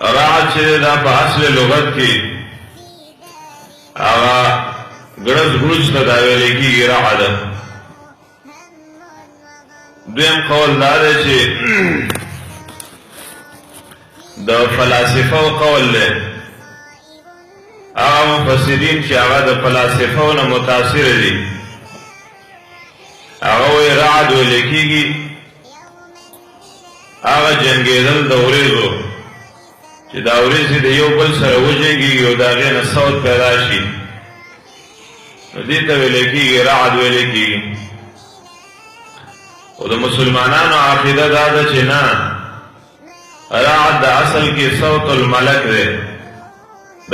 رعد چې دا په اصل لغت کې هغه ګړز ګړز ته دا ویل کېږي رعد. دویم قول دا دی چې د فلاسفه قول دی. هغه مفسرین چې هغه د فلاسفه نه متاثر دي هغه وایي رعد ویل کېږي هغه جنګېدل د وریځو چې دا وریځې د یو بل سره وجنګېږي او د هغې نه صوت پیدا شي نو دې ته ویل کېږي رعد ویل کېږي. او د مسلمانانو عقیده دا ده چې نه رعد د اصل کې صوت الملک دی د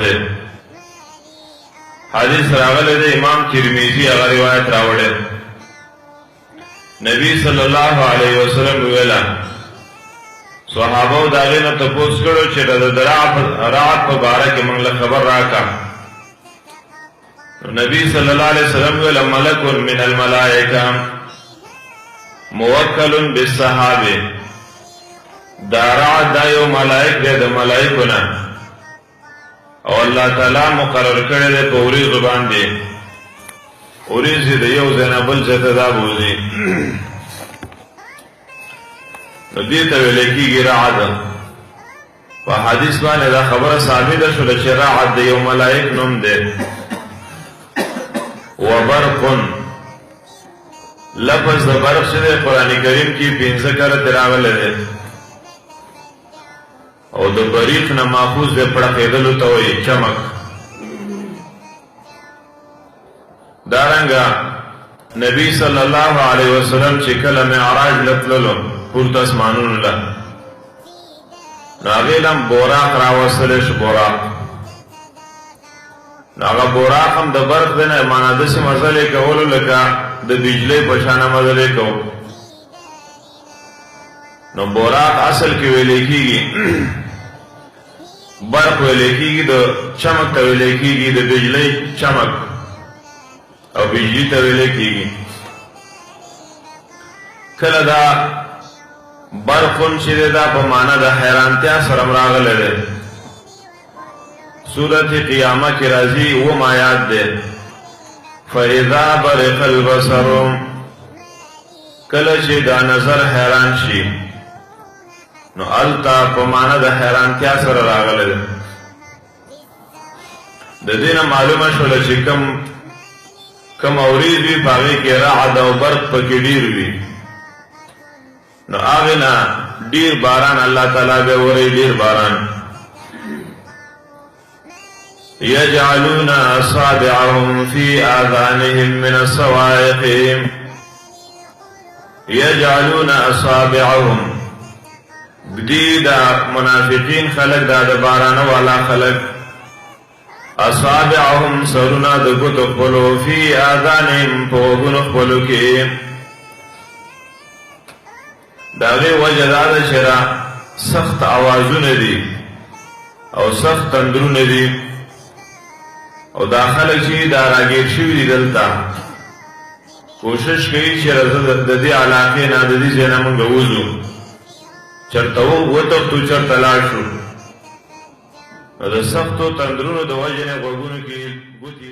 دی. حدیث راغلی دی امام ترمذی هغه روایت راوړی نبی صلی الله علیه وسلم ویلا صحابه دا غینه تپوس کړو چې د رعد په باره کې موږ له خبر راکا. نبی صلی الله علیه وسلم ویلا ملک من الملائکه موکل بالصحابه دا رعد دا یو ملائک دی د ملائکو نه او الله تعالی مقرر کړی دی په وریځو باندې وریځې د یو ځای نه بل ځای ته دا بوځي نو دې ته ویل کېږي رعد. په حدیث باندې دا خبره ثابته شوله چې رعد د یو ملائک نوم دی. وبرق لفظ د برق چې دی قرآن کریم کې 15 کرته راغلی دی او د بریق نه ماخوذ دی پړقېدلو ته وایي چمک. دارنګه نبی صلی الله علیه وسلم چې کله معراج لتللو پورته اسمانونو له نو هغې لم براق راوستلی شو. براق نو هغه براق هم د برق دی نه معنا داسې مزل یې کولو لکه د بجلۍ په شانه مزل یې کو. نو براق اصل کې ویلی کېږي برق ویلی کېږي د چمک ته ویلی کېږي د بجلۍ چمک او بجلی ته ویلی کېږي. کله دا برقون چې دی دا په معنا د حیرانتیا سره راغلی دی. سورت قیامه کې راځي 9 آیات دی. فاذا برق البصر کله چې دا نظر حیران شي نو التا په معنا د حیرانتیا سره راغلی دی. د دې نه معلومه شوله چې کم اوریځ وي په هغې کې رعد او برق پکې ډېر وي نو هغې نه ډېر باران الله تعالی به وری ډېر باران. یجعلون اصابعهم فی آذانهم من الصواعق یجعلون اصابعهم دی دا منافقین خلق دا د بارانه والا خلق اصابعهم سرنا د ګوتو خپلو فی آذانهم په غوږونو خپلو کې د هغې وجه دا ده چې سخت اوازونه دي او سخت تندرونه دي او دا خلک چې دا راګیر شوي دي دلته کوشش کوي چې د دې علاقې نه د دې ځای نه موږ ووځو چرته وتښتو چرته لاړ شو نو د سختو تندرونو د وجې نه غوږونو کې ګوتې